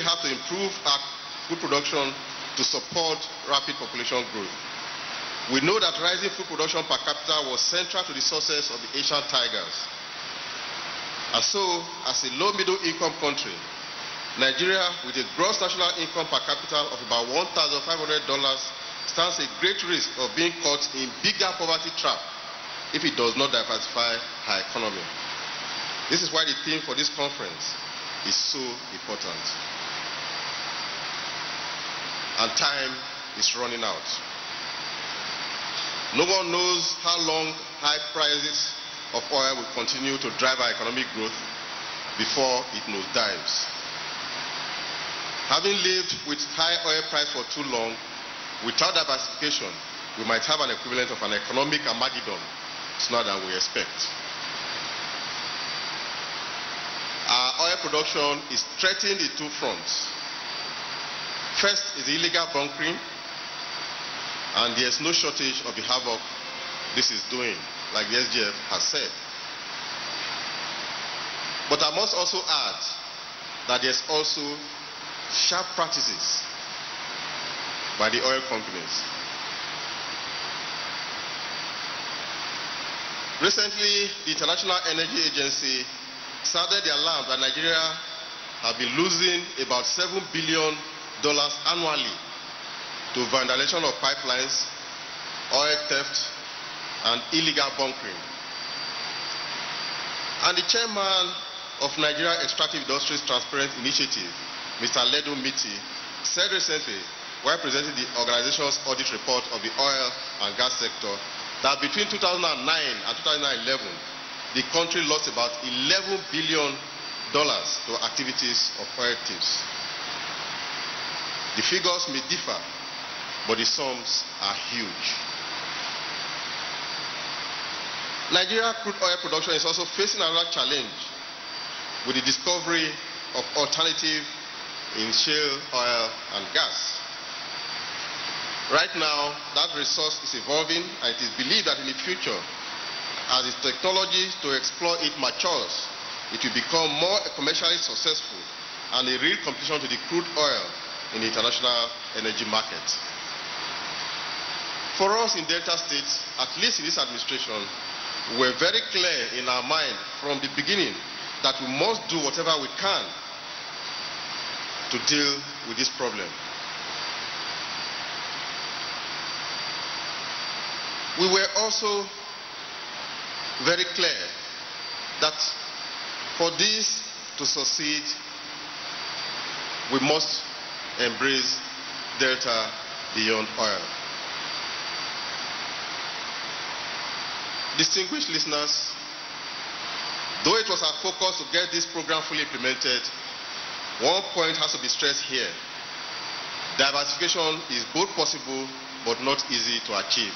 have to improve our food production to support rapid population growth. We know that rising food production per capita was central to the success of the Asian tigers. And so, as a low-middle income country, Nigeria, with a gross national income per capita of about $1,500, stands a great risk of being caught in bigger poverty trap if it does not diversify her economy. This is why the theme for this conference is so important. And time is running out. No one knows how long high prices of oil will continue to drive our economic growth before it nosedives. Having lived with high oil price for too long, without diversification, we might have an equivalent of an economic Armageddon sooner than we expect. Our oil production is threatened in two fronts. First is the illegal bunkering, and there's no shortage of the havoc this is doing, like the SGF has said. But I must also add that there's also sharp practices by the oil companies. Recently, the International Energy Agency sounded the alarm that Nigeria has been losing about $7 billion annually to vandalization of pipelines, oil theft, and illegal bunkering. And the chairman of Nigeria Extractive Industries Transparent Initiative, Mr. Ledo Miti, said recently, while presenting the organization's audit report of the oil and gas sector, that between 2009 and 2011, the country lost about $11 billion to activities of oil thieves. The figures may differ, but the sums are huge. Nigeria crude oil production is also facing another challenge with the discovery of alternative in shale oil and gas. Right now, that resource is evolving, and it is believed that in the future, as the technology to explore it matures, it will become more commercially successful and a real competition to the crude oil in the international energy market. For us in Delta States, at least in this administration, we're very clear in our mind from the beginning that we must do whatever we can to deal with this problem. We were also very clear that for this to succeed, we must embrace Delta beyond oil. Distinguished listeners, though it was our focus to get this program fully implemented, one point has to be stressed here. Diversification is both possible but not easy to achieve.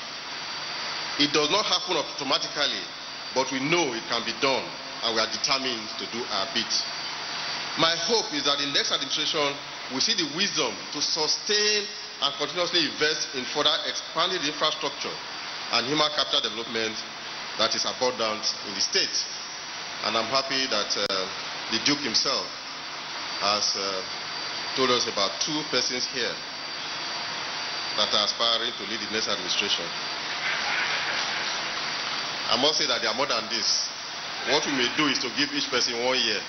It does not happen automatically, but we know it can be done, and we are determined to do our bit. My hope is that the next administration will see the wisdom to sustain and continuously invest in further expanding the infrastructure and human capital development that is abundant in the state. And I'm happy that the Duke himself has told us about two persons here that are aspiring to lead the next administration. I must say that they are more than this. What we may do is to give each person 1 year.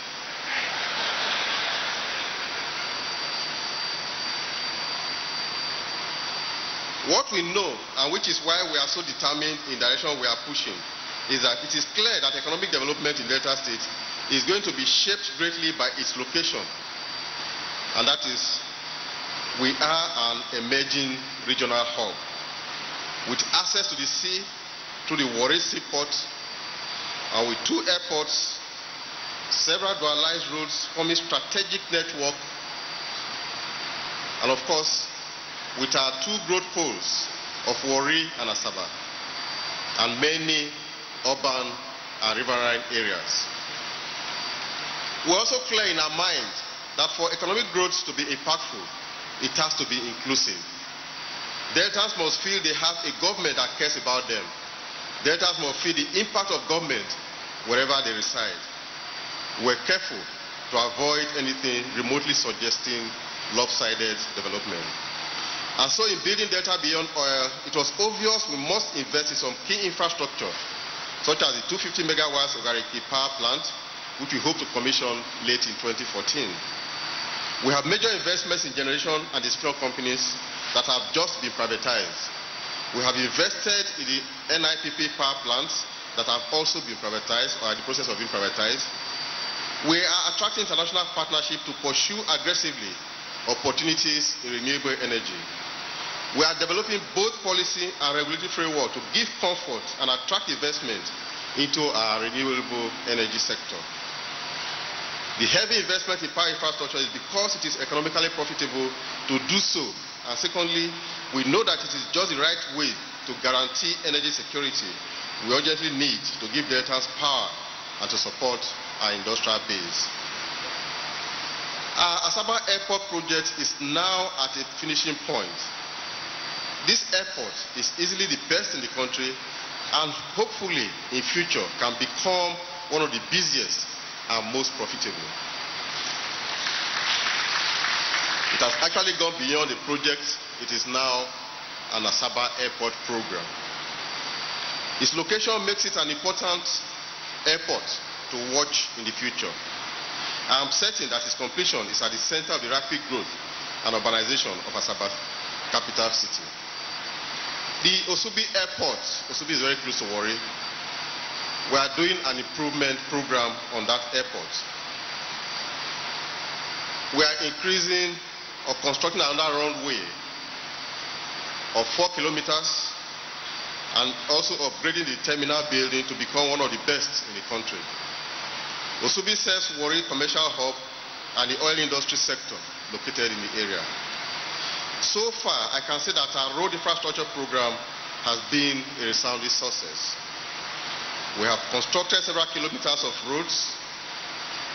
What we know, and which is why we are so determined in the direction we are pushing, is that it is clear that economic development in Delta State is going to be shaped greatly by its location. And that is, we are an emerging regional hub with access to the sea through the Warri Seaport, and with 2 airports, several dualized roads forming strategic network, and of course, with our 2 growth poles of Warri and Asaba, and many urban and riverine areas. We're also clear in our mind that for economic growth to be impactful, it has to be inclusive. Deltas must feel they have a government that cares about them. Deltas must feel the impact of government wherever they reside. We're careful to avoid anything remotely suggesting lopsided development. And so in building Delta beyond oil, it was obvious we must invest in some key infrastructure, such as the 250 megawatts Ogariki power plant, which we hope to commission late in 2014. We have major investments in generation and distribution companies that have just been privatized. We have invested in the NIPP power plants that have also been privatized or are in the process of being privatized. We are attracting international partnership to pursue aggressively opportunities in renewable energy. We are developing both policy and regulatory framework to give comfort and attract investment into our renewable energy sector. The heavy investment in power infrastructure is because it is economically profitable to do so. And secondly, we know that it is just the right way to guarantee energy security. We urgently need to give Deltans power and to support our industrial base. Our Asaba Airport project is now at a finishing point. This airport is easily the best in the country and hopefully in future can become one of the busiest and most profitable. It has actually gone beyond the project. It is now an Asaba Airport program. Its location makes it an important airport to watch in the future. I am certain that its completion is at the center of the rapid growth and urbanization of Asaba capital city. The Osubi Airport, Osubi is very close to Warri. We are doing an improvement program on that airport. We are increasing or constructing another runway of 4 kilometers and also upgrading the terminal building to become one of the best in the country. Osubi serves Warri Commercial Hub and the oil industry sector located in the area. So far, I can say that our road infrastructure program has been a resounding success. We have constructed several kilometers of roads.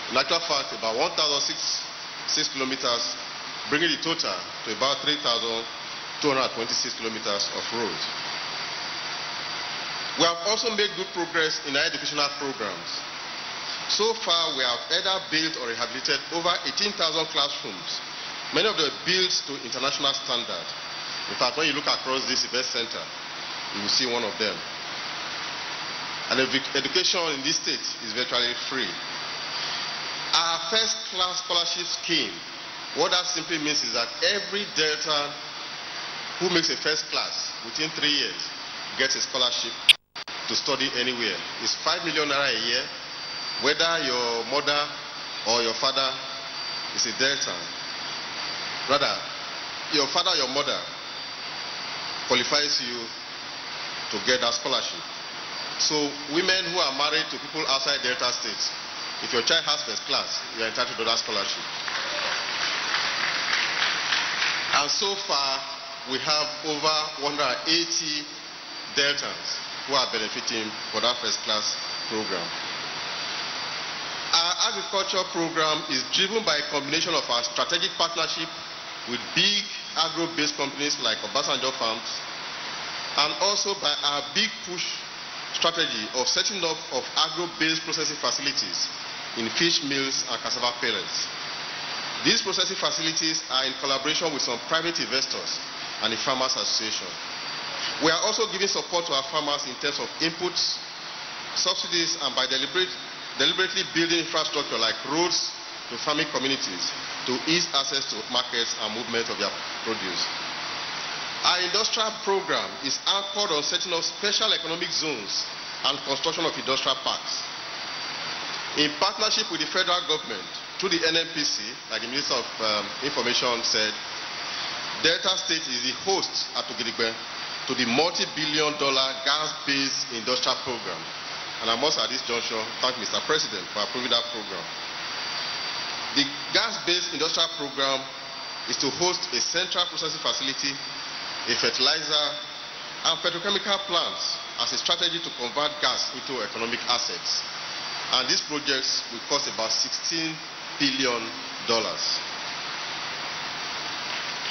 In actual fact, about 1,006 kilometers, bringing the total to about 3,226 kilometers of roads. We have also made good progress in our educational programs. So far, we have either built or rehabilitated over 18,000 classrooms. Many of them built to international standard. In fact, when you look across this event center, you will see one of them. And education in this state is virtually free. Our first-class scholarship scheme, what that simply means is that every Delta who makes a first class within 3 years gets a scholarship to study anywhere. It's 5 million naira a year, whether your mother or your father is a Delta. Rather, your father or your mother qualifies you to get that scholarship. So women who are married to people outside Delta states, if your child has first class, you are entitled to that scholarship. And so far, we have over 180 Deltans who are benefiting for that first class program. Our agriculture program is driven by a combination of our strategic partnership with big agro-based companies like Obasanjo Farms, and also by our big push strategy of setting up of agro-based processing facilities in fish mills and cassava pellets. These processing facilities are in collaboration with some private investors and the Farmers Association. We are also giving support to our farmers in terms of inputs, subsidies, and by deliberately building infrastructure like roads to farming communities to ease access to markets and movement of their produce. Our industrial program is anchored on setting up special economic zones and construction of industrial parks. In partnership with the federal government, through the NNPC, like the Minister of Information said, Delta State is the host at Uduaghan to the multi-billion-dollar gas-based industrial program. And I must at this juncture thank Mr. President for approving that program. The gas-based industrial program is to host a central processing facility, a fertilizer, and petrochemical plants as a strategy to convert gas into economic assets. And these projects will cost about $16 billion.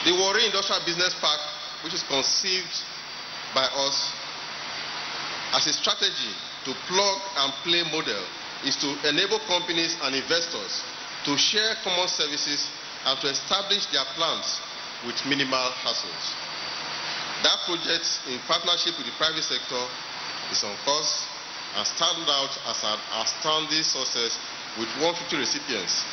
The Warri Industrial Business Park, which is conceived by us as a strategy to plug and play model, is to enable companies and investors to share common services, and to establish their plans with minimal hassles. That project, in partnership with the private sector, is on course and stands out as an outstanding success with 150 recipients